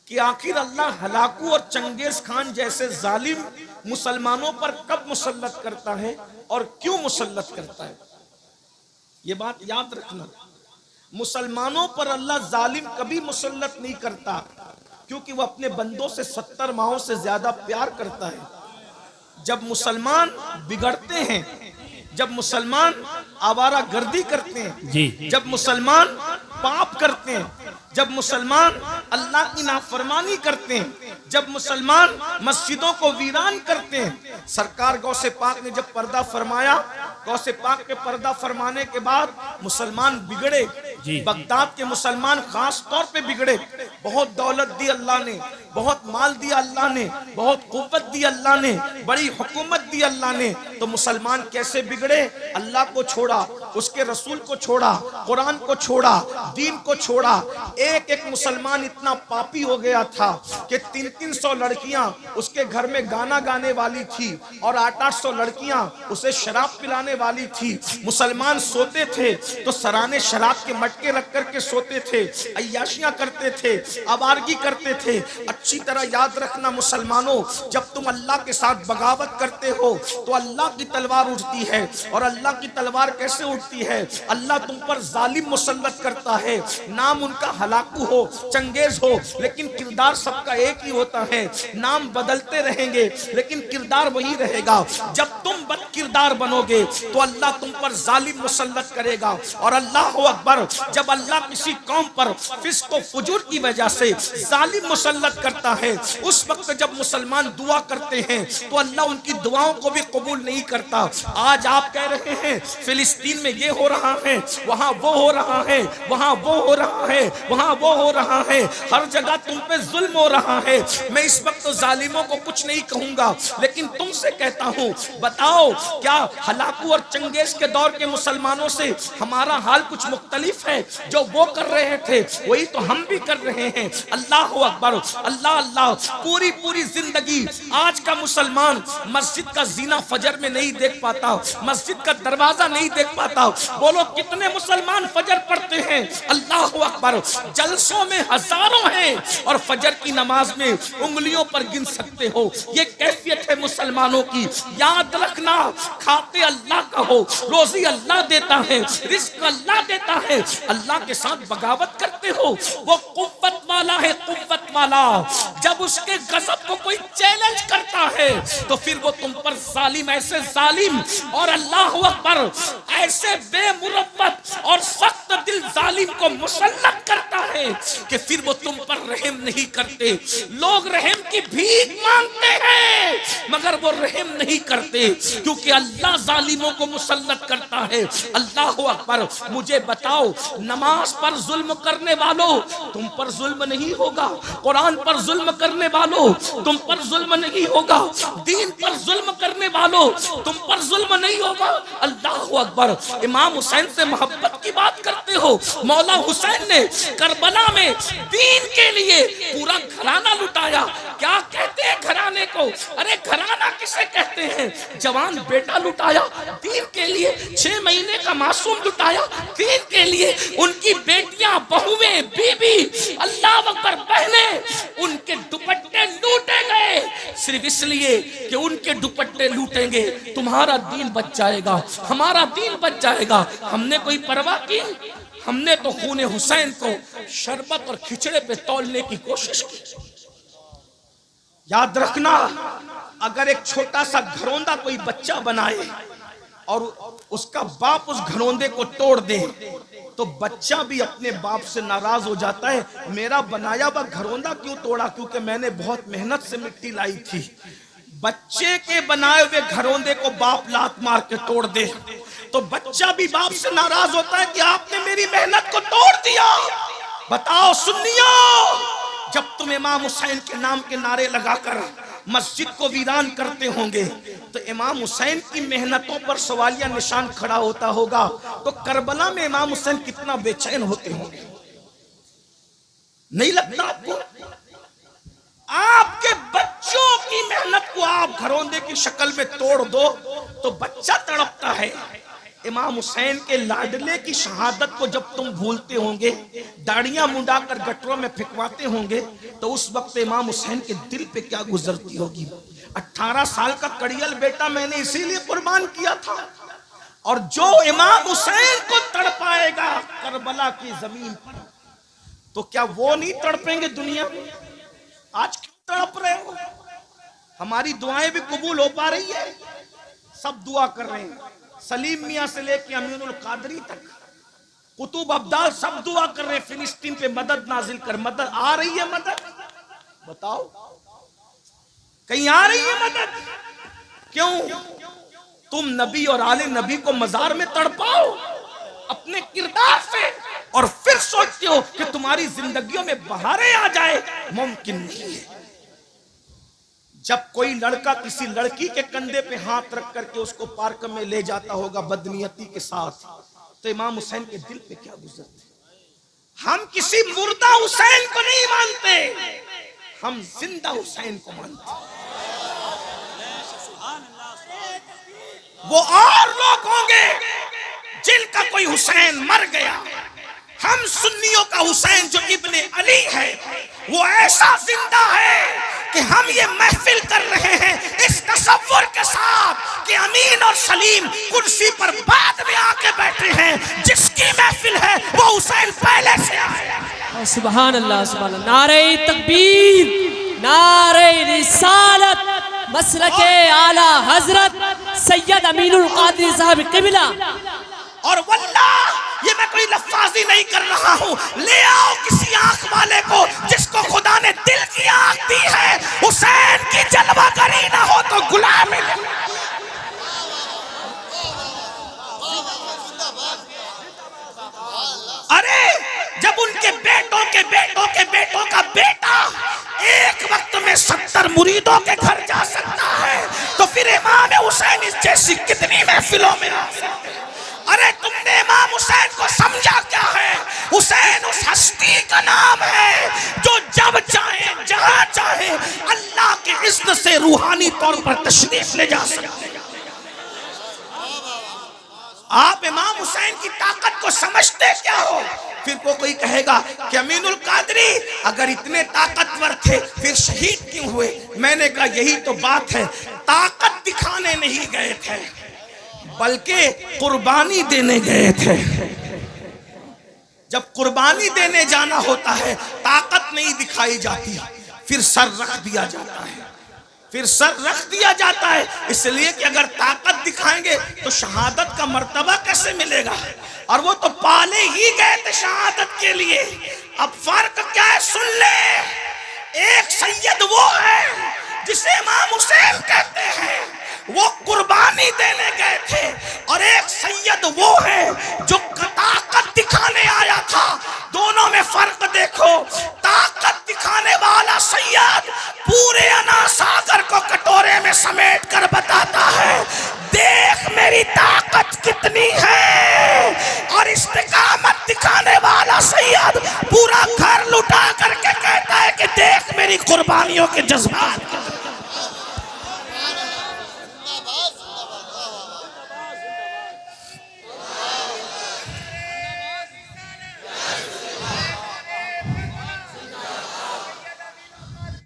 कि आखिर अल्लाह हलाकू और चंगेज खान जैसे जालिम मुसलमानों पर कब मुसल्लत करता है और क्यों मुसल्लत करता है। ये बात याद रखना, मुसलमानों पर अल्लाह जालिम कभी मुसल्लत नहीं करता, क्योंकि वह अपने बंदों से 70 माहों से ज्यादा प्यार करता है। जब मुसलमान बिगड़ते हैं, जब मुसलमान आवारा गर्दी करते हैं जी, जब मुसलमान पाप करते हैं, जब मुसलमान अल्लाह की नाफरमानी करते हैं, जब मुसलमान मस्जिदों को वीरान करते हैं। सरकार गौसे पाक ने जब पर्दा फरमाया, गौसे पाक के पर्दा फरमाने के बाद मुसलमान बिगड़े, बगदाद के मुसलमान खास तौर पे बिगड़े। बहुत दौलत दी अल्लाह ने, बहुत माल दिया अल्लाह ने, बहुत कुव्वत दी अल्लाह ने, बड़ी हुकूमत दी अल्लाह ने, तो मुसलमान कैसे बिगड़े। अल्लाह को छोड़ा, उसके रसूल को छोड़ा, कुरान को छोड़ा, दीन को छोड़ा। एक एक मुसलमान इतना पापी हो गया था कि 300-300 लड़कियां उसके घर में गाना गाने वाली थी और 800-800 लड़कियां उसे शराब पिलाने वाली थी। मुसलमान सोते थे तो सराने शराब के मटके रख कर के सोते थे, अय्याशियां करते थे, आवारगी करते थे। अच्छी तरह याद रखना मुसलमानों, जब तुम अल्लाह के साथ बगावत करते हो तो अल्लाह की तलवार उठती है। और अल्लाह की तलवार कैसे उठती है, अल्लाह तुम पर जालिम मुसल्लत करता है। नाम उनका हलाकू हो, चंगेज हो, लेकिन किरदार सबका एक ही होता है। नाम बदलते रहेंगे लेकिन किरदार वही रहेगा। जब तुम बद किरदार बनोगे तो अल्लाह तुम पर जालिम मुसल्लत करेगा। और अल्लाह हो अकबर, जब अल्लाह किसी कौम पर फिस्क व फुजूर की वजह से जालिम मुसल्लत करता है, उस वक्त जब मुसलमान दुआ करते हैं तो अल्लाह उनकी दुआओं को भी कबूल नहीं करता। आज आप कह रहे हैं फिलिस्तीन में ये हो रहा है, वहां वो हो रहा है, वहां वो हो रहा है, वहां वो हो रहा है, हर जगह तुम पे जुल्म हो रहा है। मैं इस वक्त तो जालिमों को कुछ नहीं कहूंगा, लेकिन तुमसे कहता हूं, बताओ क्या हलाकू और चंगेज के दौर के मुसलमानों से हमारा हाल कुछ मुख्तलिफ है। जो वो कर रहे थे वही तो हम भी कर रहे हैं। अल्लाह हू अकबर, अल्लाह अल्लाह। पूरी पूरी जिंदगी आज का मुसलमान मस्जिद का जीना फजर में नहीं देख पाता, मस्जिद का दरवाजा नहीं देख पाता। बोलो कितने मुसलमान फजर पढ़ते हैं, अल्लाह हू अकबर। जलसों में हजारों हैं और फजर की नमाज में उंगलियों पर गिन सकते हो। ये कैफियत है मुसलमानों की। याद रखना, खाते अल्लाह का हो, रोजी अल्लाह देता है, रिस्क अल्लाह देता है। अल्लाह के साथ बगावत करते हो, वो कुव्वत वाला है, कुव्वत वाला। जब उसके गजब को कोई चैलेंज करता है तो फिर वो तुम पर जालिम, ऐसे जालिम और अल्लाह अकबर ऐसे बेमुरब्बत और सख्त दिल जालिम को मुसल्लत करता है कि फिर वो तुम पर रहम नहीं करते। लोग रहम की भीख मांगते हैं मगर वो रहम नहीं करते, क्योंकि अल्लाह जालिमों को मुसल्लत करता है। अल्लाह अकबर। मुझे बताओ, नमाज पर जुल्म करने वालों तुम पर जुल्म नहीं होगा, कुरान पर जुल्म करने वालों तुम पर जुल्म नहीं होगा, दीन पर जुल्म करने वालों तुम पर जुल्म नहीं होगा। अल्लाह अकबर। इमाम हुसैन से मोहब्बत की बात करते हो, मौला हुसैन ने करबला में दीन के लिए पूरा घराना लुटाया। क्या कहते हैं घराने को? अरे घराना किसे कहते हैं? जवान बेटा लुटाया दीन के लिए, 6 महीने का मासूम लुटाया दीन के लिए, उनकी बेटियां, बहुएं, बीबी, अल्लाह अकबर, बहने, उनके दुपट्टे लूटे गए सिर्फ इसलिए कि उनके दुपट्टे लूटेंगे तुम्हारा दीन बच जाएगा, हमारा दीन बच जाएगा। हमने कोई परवाह की? हमने तो खूने हुसैन को शरबत और खिचड़े पे तौलने की कोशिश की। याद रखना, अगर एक छोटा सा घरौंदा कोई बच्चा बनाए और उसका बाप उस घरौंदे को तोड़ दे तो बच्चा भी अपने बाप से नाराज हो जाता है, मेरा बनाया हुआ घरौंदा क्यों तोड़ा, क्योंकि मैंने बहुत मेहनत से मिट्टी लाई थी। बच्चे के बनाए हुए घरौंदे को बाप लात मार के तोड़ दे तो बच्चा भी बाप से नाराज होता है कि आपने मेरी मेहनत को तोड़ दिया। बताओ सुन्नियों, जब तुम इमाम हुसैन के नाम के नारे लगाकर मस्जिद को वीरान करते होंगे तो इमाम हुसैन की मेहनतों पर सवालिया निशान खड़ा होता होगा, तो करबला में इमाम हुसैन कितना बेचैन होते होंगे। नहीं लगता आपको? आपके बच्चों की मेहनत को आप घरौंदे की शक्ल में तोड़ दो तो बच्चा तड़पता है। इमाम हुसैन के लाडले की शहादत को जब तुम भूलते होंगे, दाढ़ियां मुंडाकर गटरों में फेंकवाते होंगे, तो उस वक्त इमाम हुसैन के दिल पे क्या गुजरती होगी। 18 साल का कड़ियल बेटा मैंने इसीलिए कुर्बान किया था, और जो इमाम हुसैन को तड़पाएगा करबला की जमीन पर, तो क्या वो नहीं तड़पेंगे दुनिया में? आज क्यों तड़प रहे हो? हमारी दुआएं भी कबूल हो पा रही है? सब दुआ कर रहे हैं, सलीम मियां से लेके अमीनुल कादरी तक, कुतुब अब्दाल सब दुआ कर रहे हैं, फिलिस्तीन पे मदद नाजिल कर। मदद आ रही है? मदद बताओ, कहीं आ रही है मदद? क्यों? तुम नबी और आले नबी को मजार में तड़पाओ अपने किरदार से, और फिर सोचते हो कि तुम्हारी जिंदगियों में बहारें आ जाए। मुमकिन नहीं है। जब कोई लड़का किसी लड़की के कंधे पे हाथ रख करके उसको पार्क में ले जाता होगा बदनीयती के साथ, तो इमाम हुसैन के दिल पे क्या गुजरते। हम किसी मुर्दा हुसैन को नहीं मानते, हम जिंदा हुसैन को मानते। वो और लोग होंगे जिनका कोई हुसैन मर गया। हम सुन्नियों का हुसैन जो इब्ने अली है, वो ऐसा जिंदा है कि हम ये महफिल कर रहे हैं इस तसव्वुर के साथ कि अमीन और सलीम कुर्सी पर बाद में आके बैठे हैं। जिसकी महफिल है वो हुसैन पहले से आया। सुभान अल्लाह, सुभान अल्लाह। नारे तकबीर, नारे रिसालत, मसलके आला हजरत सैयद अमीनुल कादरी साहब क़िबला। और वल्लाह ये मैं कोई लफ्ज़ी नहीं कर रहा हूँ। ले आओ किसी आंख वाले को जिसको खुदा ने दिल की आंख दी है। हुसैन की जलवागरी ना हो तो गुलाम। अरे जब उनके बेटों के बेटों के बेटों का बेटा एक वक्त में 70 मुरीदों के घर जा सकता है, तो फिर इमाम हुसैन इस जैसी कितनी महफिलों में आ सकते हैं। अरे तुमने इमाम हुसैन को समझा क्या है? हुसैन उस हस्ती का नाम है जो जब चाहे जहां चाहे अल्लाह के इज़्न से रूहानी तौर पर तशरीफ ले जा सकते हैं। आप इमाम हुसैन की ताकत को समझते क्या हो? फिर कोई कहेगा कि अमीनुल कादरी अगर इतने ताकतवर थे फिर शहीद क्यों हुए? मैंने कहा यही तो बात है, ताकत दिखाने नहीं गए थे बल्कि कुर्बानी देने गए थे। जब कुर्बानी देने जाना होता है ताकत नहीं दिखाई जाती, फिर सर रख दिया जाता है। फिर सर रख दिया जाता है इसलिए कि अगर ताकत दिखाएंगे तो शहादत का मर्तबा कैसे मिलेगा? और वो तो पाले ही गए थे शहादत के लिए। अब फर्क क्या है सुन ले। एक सैयद वो है जिसे इमाम हुसैन कहते हैं, वो कुर्बानी देने गए थे, और एक सैयद वो है जो ताकत दिखाने आया था। दोनों में फर्क देखो। ताकत दिखाने वाला सैयद पूरे अना सागर को कटोरे में समेट कर बताता है देख मेरी ताकत कितनी है, और इस्तिकामत दिखाने वाला सैयद पूरा घर लुटा करके कहता है कि देख मेरी कुर्बानियों के जज्बात।